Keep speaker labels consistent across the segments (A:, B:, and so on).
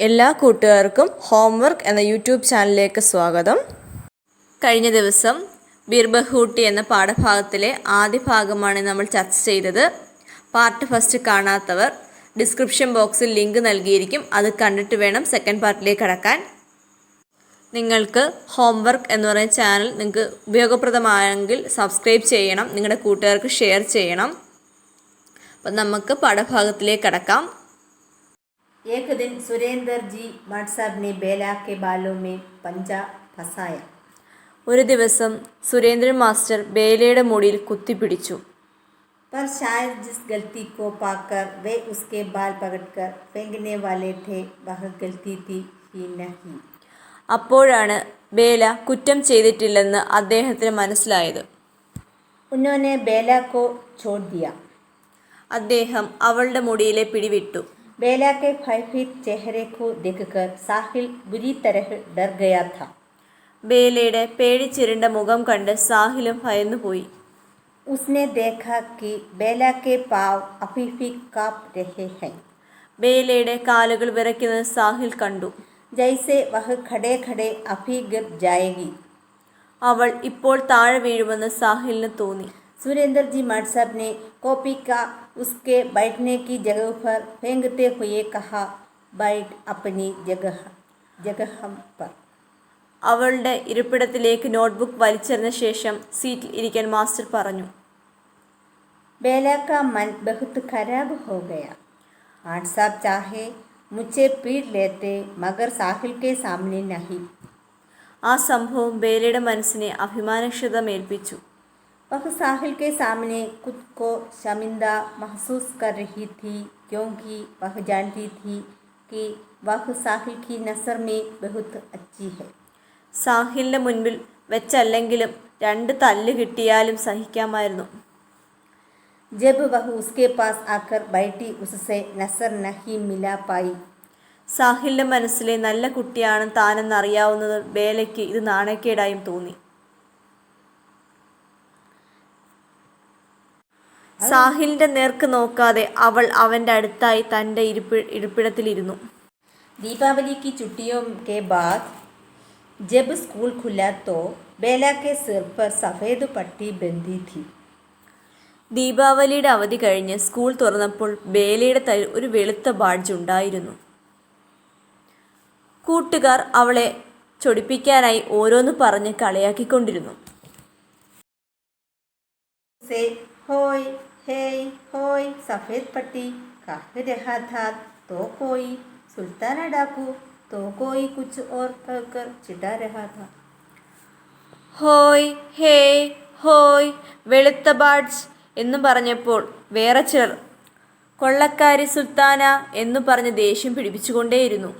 A: എല്ലാ കൂട്ടുകാർക്കും ഹോംവർക്ക് എന്ന യൂട്യൂബ് ചാനലിലേക്ക് സ്വാഗതം. കഴിഞ്ഞ ദിവസം ബീർബഹൂട്ടി എന്ന പാഠഭാഗത്തിലെ ആദ്യ ഭാഗമാണ് നമ്മൾ ചർച്ച ചെയ്തത്. പാർട്ട് ഫസ്റ്റ് കാണാത്തവർ ഡിസ്ക്രിപ്ഷൻ ബോക്സിൽ ലിങ്ക് നൽകിയിരിക്കും. അത് കണ്ടിട്ട് വേണം സെക്കൻഡ് പാർട്ടിലേക്ക് കടക്കാൻ. നിങ്ങൾക്ക് ഹോംവർക്ക് എന്ന് പറയുന്ന ചാനൽ നിങ്ങൾക്ക് ഉപയോഗപ്രദമായെങ്കിൽ സബ്സ്ക്രൈബ് ചെയ്യണം, നിങ്ങളുടെ കൂട്ടുകാർക്ക് ഷെയർ ചെയ്യണം. അപ്പം നമുക്ക് പാഠഭാഗത്തിലേക്ക് കടക്കാം.
B: एक दिन सुरेंद्र जी मठ साहब ने बेला के बालों में पंजा फंसाया.
A: ഒരു ദിവസം സുരേന്ദ്രൻ മാസ്റ്റർ ബേലയുടെ മുടിയിൽ കുത്തിപ്പിടിച്ചു.
B: पर शायद जिस गलती को पाकर वे उसके बाल पकड़कर फेंकने वाले थे वह गलती थी ही नहीं.
A: അപ്പോഴാണ് ബേല കുറ്റം ചെയ്തിട്ടില്ലെന്ന് അദ്ദേഹത്തിന് മനസ്സിലായത്.
B: उन्होंने बेला को छोड़ दिया.
A: അദ്ദേഹം അവളുടെ മുടിയിലെ പിടിവിട്ടു.
B: बेला के भयभीत चेहरे को देखकर साहिल बुरी तरह डर गया था.
A: ബേലയുടെ പേടിച്ചിരുണ്ട മുഖം കണ്ട് സാഹിലും ഭയന്നുപോയി.
B: उसने देखा कि बेला के पाँव अभी भी काँप रहे हैं.
A: ബേലയുടെ കാലുകൾ വിറയ്ക്കുന്നത് സാഹിൽ കണ്ടു.
B: जैसे वह खड़े खड़े अभी गिर जाएगी.
A: അവൾ ഇപ്പോൾ താഴെ വീഴുമെന്ന് സാഹിലിന് തോന്നി.
B: सुरेंद्र जी मठ साहब ने कॉपी का उसके बैठने की जगह पर फेंकते हुए कहा, बैठ अपनी जगह पर.
A: അവളുടെ ഇരിപ്പിടത്തിലേക്ക് നോട്ട്ബുക്ക് വലിച്ചെറിഞ്ഞ ശേഷം സീറ്റിൽ ഇരിക്കാൻ മാസ്റ്റർ പറഞ്ഞു.
B: बेला का मन बहुत खराब हो गया. मठ साहब चाहे मुझे पीट लेते मगर साहिल के सामने नहीं.
A: ആ സംഭവം ബേലയുടെ മനസ്സിനെ അഭിമാനക്ഷതമേൽപ്പിച്ചു.
B: वह साहिल के सामने खुद को शर्मिंदा महसूस कर रही थी क्योंकि वह जानती थी कि वह साहिल की नज़र में बहुत अच्छी है.
A: സാഹിലിൻ്റെ മുൻപിൽ വെച്ചല്ലെങ്കിലും 2 തല്ല് കിട്ടിയാലും സഹിക്കാമായിരുന്നു.
B: जब वह उसके पास आकर बैठी उससे नज़र नहीं मिला पाई.
A: സാഹിലിൻ്റെ മനസ്സിലെ നല്ല കുട്ടിയാണ് താനെന്നറിയാവുന്നത് ബേലയ്ക്ക് ഇത് നാണക്കേടായും തോന്നി. സാഹിലിൻ്റെ നേർക്ക് നോക്കാതെ അവൾ അവൻ്റെ അടുത്തായി തൻ്റെ ഇരിപ്പിടത്തിലിരുന്നു.
B: दीपावली की छुट्टियों के बाद जब स्कूल खुला तो बेला के सिर पर सफ़ेद पट्टी बंधी थी.
A: ദീപാവലിയുടെ അവധി കഴിഞ്ഞ് സ്കൂൾ തുറന്നപ്പോൾ ബേലയുടെ തലയിൽ ഒരു വെളുത്ത ബാഡ്ജ് ഉണ്ടായിരുന്നു. കൂട്ടുകാർ അവളെ ചൊടിപ്പിക്കാനായി ഓരോന്ന് പറഞ്ഞ് കളിയാക്കിക്കൊണ്ടിരുന്നു.
B: होय हे होय सफ़ेद पट्टी कह रहा था तो कोई सुल्ताना डाकू तो कोई कुछ और कहकर चिढ़ा रहा था.
A: ഹോയ് ഹേ ഹോയ് വെളുത്ത ബാഡ്ജ് എന്നു പറഞ്ഞപ്പോൾ വേറെ ചിലർ കൊള്ളക്കാരി സുൽത്താന എന്നു പറഞ്ഞ് ദേഷ്യം പിടിപ്പിച്ചുകൊണ്ടേയിരുന്നു.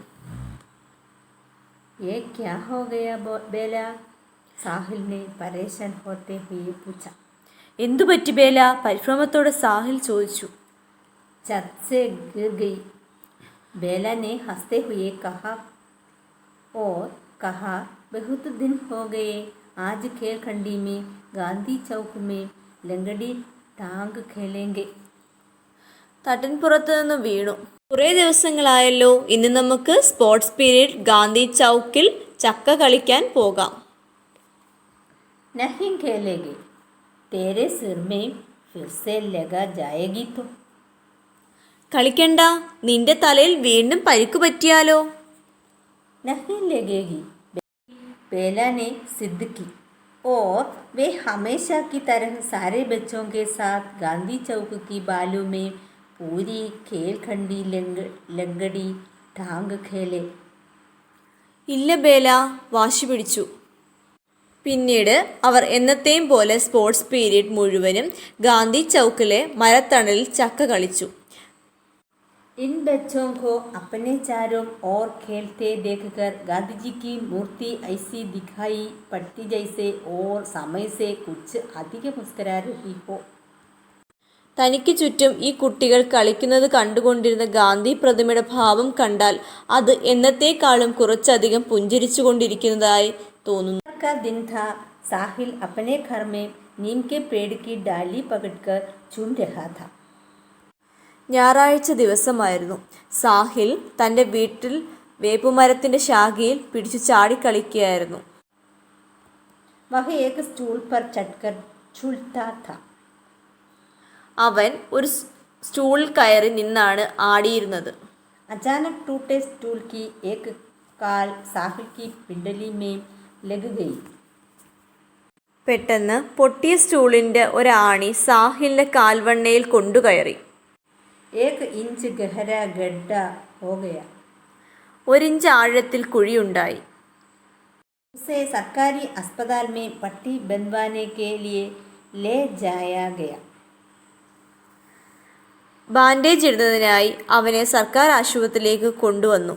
B: ये क्या हो गया बेला? साहिल ने परेशान होते हुए पूछा.
A: എന്തു പറ്റി ബേല? പരിഭ്രമത്തോടെ സാഹിൽ ചോദിച്ചു.
B: छत से गिर गई. बेला ने हंसते हुए कहा और कहा, बहुत दिन हो गए आज खेलखंडी में गांधी चौक में लंगड़ी टांग खेलेंगे.
A: തട്ടിൻപുറത്ത് നിന്ന് വീണു. കുറേ ദിവസങ്ങളായല്ലോ, ഇന്ന് നമുക്ക് സ്പോർട്സ് പീരീഡ് ഗാന്ധി ചൗക്കിൽ ചക്ക കളിക്കാൻ പോകാം.
B: नहीं खेलेंगे, तेरे सिर में फिर से लगा जाएगी तो.
A: കളിക്കണ്ട, നിന്റെ തലയിൽ വീണ്ടും പരിക്ക് പറ്റിയാലോ.
B: नहीं लगेगी, बेला ने जिद की और वे हमेशा की तरह सारे बच्चों के साथ गांधी चौक की बालों में पूरी खेलखंडी लंगड़ी टांग खेले.
A: ഇല്ല ബേല, വാശി പിടിച്ചു. പിന്നീട് അവർ എന്നത്തെയും പോലെ സ്പോർട്സ് പീരീഡ് മുഴുവനും ഗാന്ധി ചൗക്കിലെ മരത്തണലിൽ ചക്ക കളിച്ചു.
B: इन बच्चों को अपने चारों ओर खेलते देखकर गांधी जी की मूर्ति ऐसी दिखाई पड़ती जैसे और समय से कुछ अधिक मुस्कुरा रही हो.
A: തനിക്ക് ചുറ്റും ഈ കുട്ടികൾ കളിക്കുന്നത് കണ്ടുകൊണ്ടിരുന്ന ഗാന്ധി പ്രതിമയുടെ ഭാവം കണ്ടാൽ അത് എന്നത്തേക്കാളും കുറച്ചധികം പുഞ്ചിരിച്ചുകൊണ്ടിരിക്കുന്നതായി തോന്നുന്നു.
B: का दिन था. साहिल अपने घर में नीम के पेड़ की डाली पकड़कर झूम रहा था.
A: ഞായറാഴ്ച ദിവസമായിരുന്നു. സാഹിൽ തൻ്റെ വീട്ടിൽ വേപ്പുമരത്തിൻ്റെ ശാഖയിൽ പിടിച്ചു ചാടിക്കളിക്കുകയായിരുന്നു.
B: वह एक स्टूल पर चढ़कर झूलता था.
A: അവൻ ഒരു സ്റ്റൂളിൽ കയറി നിന്നാണ് ആടിയിരുന്നത്.
B: अचानक टूटे स्टूल की एक काल साहिल की पिंडली में लग गई.
A: പെട്ടെന്ന് പൊട്ടിയ സ്റ്റൂളിൻ്റെ ഒരാണി സാഹിലിൻ്റെ കാൽവണ്ണയിൽ കൊണ്ടുകയറി.
B: 1 इंच गहरा गड्ढा हो गया.
A: 1 ഇഞ്ച് ആഴത്തിൽ കുഴിയുണ്ടായി.
B: उसे सरकारी अस्पताल में पट्टी बंधवाने के लिए ले जाया गया.
A: ബാൻഡേജ് ഇടുന്നതിനായി അവനെ സർക്കാർ ആശുപത്രിയിലേക്ക് കൊണ്ടുവന്നു.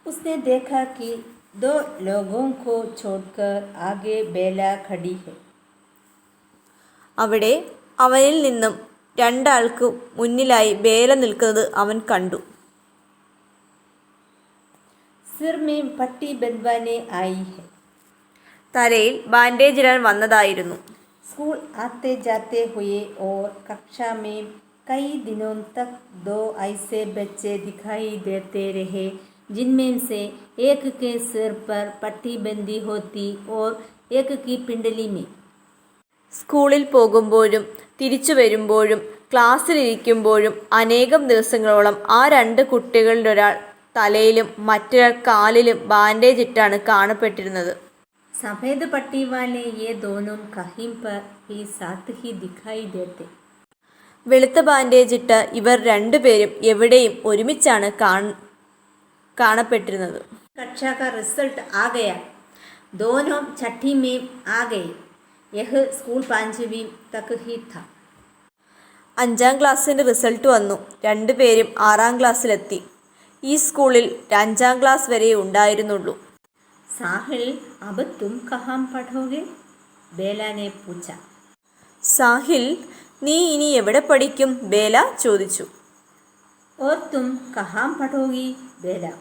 B: उसने देखा कि 2 लोगों को छोड़कर आगे बेला खड़ी है.
A: അവിടെ അവനിൽ നിന്നും 2 ആൾക്ക് മുന്നിലായി ബേല നിൽക്കുന്നത് അവൻ കണ്ടു.
B: सिर में पट्टी बंधवाने आई है.
A: തലയിൽ ബാൻഡേജ് ഇടാൻ വന്നതായിരുന്നു.
B: स्कूल आते जाते हुए और कक्षा में कई दिनों तक 2 ऐसे बच्चे दिखाई देते रहे जिनमें से एक के सिर पर पट्टी बंधी होती और एक की पिंडली में.
A: സ്കൂളിൽ പോകുമ്പോഴും തിരിച്ചു വരുമ്പോഴും ക്ലാസ്സിലിരിക്കുമ്പോഴും അനേകം ദിവസങ്ങളോളം ആ 2 കുട്ടികളിലൊരാൾ തലയിലും മറ്റൊരാൾ കാലിലും ബാൻഡേജ് ഇട്ടാണ് കാണപ്പെട്ടിരുന്നത്.
B: सफ़ेद पट्टी वाले ये दोनों कहीं पर भी साथ ही दिखाई देते.
A: വെളുത്ത ബാൻഡേജ് ഇട്ട ഇവർ 2 പേരും എവിടെയും ഒരുമിച്ചാണ് കാണപ്പെട്ടിരുന്നത്.
B: कक्षा का रिजल्ट आ गया. दोनों छठी में आ गए. यह स्कूल 5वीं तक ही था.
A: 5ാം ക്ലാസ്സിൻ്റെ റിസൾട്ട് വന്നു. 2 പേരും 6ാം ക്ലാസ്സിലെത്തി. ഈ സ്കൂളിൽ 5ാം ക്ലാസ് വരെ ഉണ്ടായിരുന്നുള്ളൂ.
B: साहिल, अब तुम कहाँ पढ़ोगे? बेला ने पूछा.
A: സാഹിൽ, നീ ഇനി എവിടെ പഠിക്കും? ബേല ചോദിച്ചു.
B: और तुम कहाँ पढ़ोगी? बेला,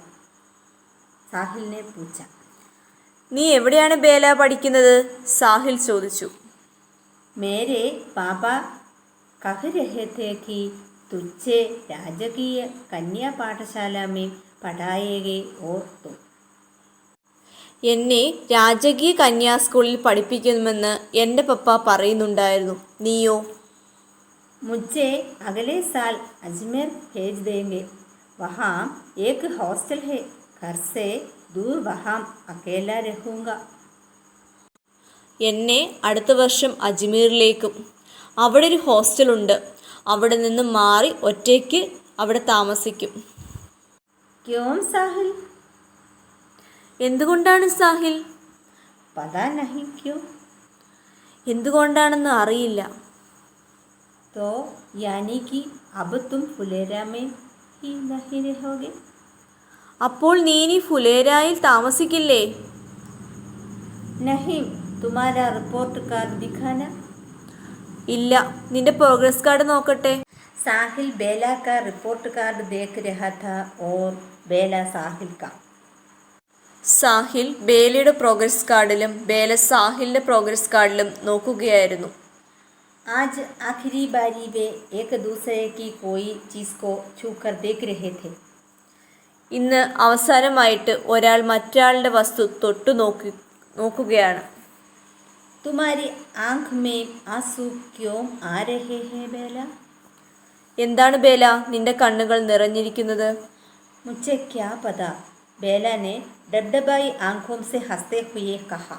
B: साहिल ने पूछा.
A: നീ എവിടെയാണ് ബേല പഠിക്കുന്നത്? സാഹിൽ ചോദിച്ചു.
B: मेरे पापा कह रहे थे कि तुझे राजकीय कन्या पाठशाला में पढ़ाएंगे और तुम.
A: എന്നെ രാജകീയ കന്യാ സ്കൂളിൽ പഠിപ്പിക്കുമെന്ന് എൻ്റെ പപ്പ പറയുന്നുണ്ടായിരുന്നു. നീയോ?
B: मुझे अगले साल अजमेर भेज देंगे. वहाँ एक हॉस्टल है. घर से दूर वहाँ अकेला रहूँगा.
A: എന്നെ അടുത്ത വർഷം അജ്മീറിലേക്കും. അവിടെ ഒരു ഹോസ്റ്റലുണ്ട്. അവിടെ നിന്ന് മാറി ഒറ്റയ്ക്ക് അവിടെ താമസിക്കും.
B: क्यों साहिल?
A: എന്തുകൊണ്ടാണ് സാഹിൽ?
B: पता नहीं क्यों.
A: എന്തുകൊണ്ടാണെന്ന് അറിയില്ല.
B: तो यानी कि अब तुम फुलेरा में ही नहीं रहोगे?
A: അപ്പോൾ നീ ഇനി ഫുലേരായിൽ താമസിക്കില്ലേ?
B: नहीं. तुम्हारा रिपोर्ट कार्ड दिखाना.
A: ഇല്ല, നിന്റെ പ്രോഗ്രസ് കാർഡ് നോക്കട്ടെ.
B: साहिल बेला का रिपोर्ट कार्ड देख रहा था और बेला साहिल का.
A: സാഹിൽ ബേലയുടെ പ്രോഗ്രസ് കാർഡിലും ബേല സാഹിലിൻ്റെ പ്രോഗ്രസ് കാർഡിലും നോക്കുകയായിരുന്നു.
B: आज आखिरी बारी वे एक दूसरे की कोई चीज़ को छूकर देख रहे थे.
A: ഇന്ന് അവസാനമായിട്ട് ഒരാൾ മറ്റൊരാളുടെ വസ്തു തൊട്ടു നോക്കുകയാണ്.
B: तुम्हारी आँख में आंसू क्यों आ रहे हैं बेला?
A: എന്താണ് ബേല നിന്റെ കണ്ണുകൾ നിറഞ്ഞിരിക്കുന്നത്?
B: मुझे क्या पता. बेला ने डबडबाई आँखों से हंसते हुए कहा.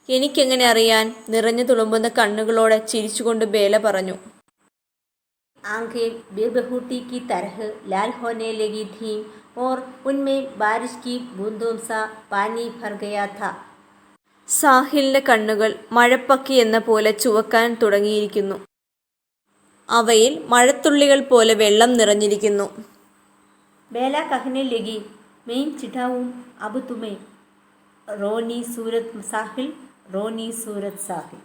A: എനിക്കെങ്ങനെ അറിയാൻ? നിറഞ്ഞു തുളുമ്പുന്ന കണ്ണുകളോടെ ചിരിച്ചുകൊണ്ട് ബേല പറഞ്ഞു.
B: आंखें बेबहूटी की तरह लाल होने लगी थीं और उनमें बारिश की बूंदों सा पानी भर गया था.
A: സാഹിലിൻ്റെ കണ്ണുകൾ മഴപ്പക്കി എന്ന പോലെ ചുവക്കാൻ തുടങ്ങിയിരിക്കുന്നു. അവയിൽ മഴത്തുള്ളികൾ പോലെ വെള്ളം നിറഞ്ഞിരിക്കുന്നു.
B: बेला कहने लगी, मैं चिढ़ाऊँ अब तुम्हें. रोनी सूरत साहिल, रोनी सूरत साहिल.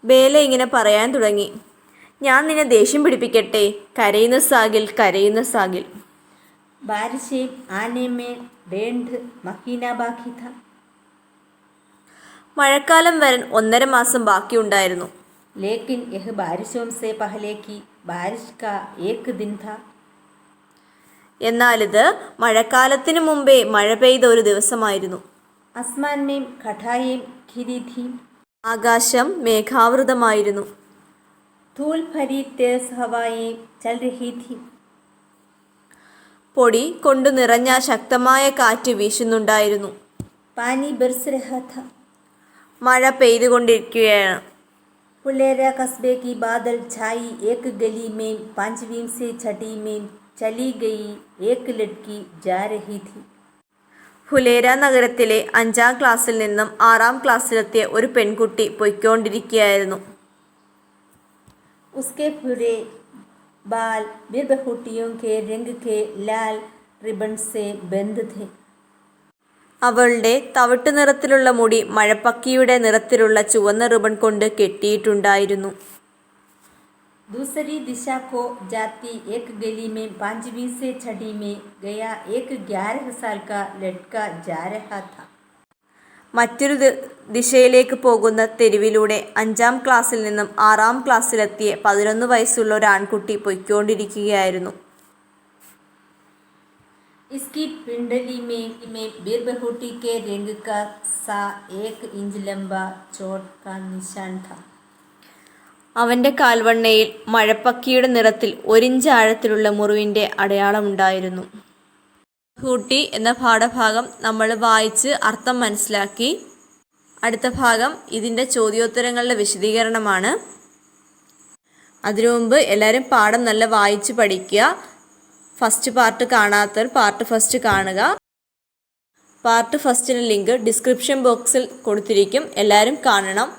A: ബേല ഇങ്ങനെ പറയാൻ തുടങ്ങി. ഞാൻ നിന്നെ ദേഷ്യം പിടിപ്പിക്കട്ടെ? കരയുന്ന സാഹിൽ, കരയുന്ന സാഹിൽ.
B: बारिशें आने में 1.5 महीना बाकी था.
A: മഴക്കാലം വരാൻ 1.5 മാസം ബാക്കിയുണ്ടായിരുന്നു.
B: लेकिन यह बारिशों से पहले की बारिश का एक दिन था.
A: എന്നാലിത് മഴക്കാലത്തിനു മുമ്പേ മഴ പെയ്ത ഒരു ദിവസമായിരുന്നു.
B: आसमान में घटाएं घिरी थी,
A: ആകാശം മേഘാവൃതമായിരുന്നു.
B: धूल भरी तेज हवाएं चल रही थी,
A: പൊടി കൊണ്ടു നിറഞ്ഞ ശക്തമായ കാറ്റ് വീശുന്നുണ്ടായിരുന്നു.
B: पानी बरस रहा था.
A: മഴ പെയ്തുകൊണ്ടിരിക്കുകയാണ്.
B: फुलेरा कस्बे की बादल छाई एक गली में 5वीं से 6ठी में चली गई एक लड़की जा रही थी.
A: ഫുലേര നഗരത്തിലെ 5ാം ക്ലാസ്സിൽ നിന്നും 6ാം ക്ലാസ്സിലെത്തിയ ഒരു പെൺകുട്ടി പൊയ്ക്കൊണ്ടിരിക്കുകയായിരുന്നു.
B: उसके पूरे बाल बिरबहुटियों के रंग के लाल रिबन से बंद थे.
A: അവളുടെ തവിട്ട് നിറത്തിലുള്ള മുടി മഴപ്പക്കിയുടെ നിറത്തിലുള്ള ചുവന്ന റിബൺ കൊണ്ട് കെട്ടിയിട്ടുണ്ടായിരുന്നു.
B: दूसरी दिशा को जाती एक गली में 5वीं से 6ठी में गया एक 11 साल का लड़का जा रहा था.
A: മറ്റൊരു ദിശയിലേക്ക് പോകുന്ന തെരുവിലൂടെ 5ാം ക്ലാസ്സിൽ നിന്നും 6ാം ക്ലാസ്സിലെത്തിയ 11 വയസ്സുള്ള ഒരു ആൺകുട്ടി പൊയ്ക്കൊണ്ടിരിക്കുകയായിരുന്നു.
B: इसकी पिंडली में बिरबहुटी के रंग का सा 1 इंच लंबा चोट का निशान था.
A: അവൻ്റെ കാൽവണ്ണയിൽ മഴപ്പക്കിയുടെ നിറത്തിൽ 1 ഇഞ്ച് ആഴത്തിലുള്ള മുറിവിൻ്റെ അടയാളമുണ്ടായിരുന്നു. ഹൂട്ടി എന്ന പാഠഭാഗം നമ്മൾ വായിച്ച് അർത്ഥം മനസ്സിലാക്കി. അടുത്ത ഭാഗം ഇതിൻ്റെ ചോദ്യോത്തരങ്ങളുടെ വിശദീകരണമാണ്. അതിനു മുമ്പ് എല്ലാവരും പാഠം നല്ല വായിച്ച് പഠിക്കുക. ഫസ്റ്റ് പാർട്ട് കാണാത്തവർ പാർട്ട് ഫസ്റ്റ് കാണുക. പാർട്ട് ഫസ്റ്റിൻ്റെ ലിങ്ക് ഡിസ്ക്രിപ്ഷൻ ബോക്സിൽ കൊടുത്തിരിക്കും. എല്ലാവരും കാണണം.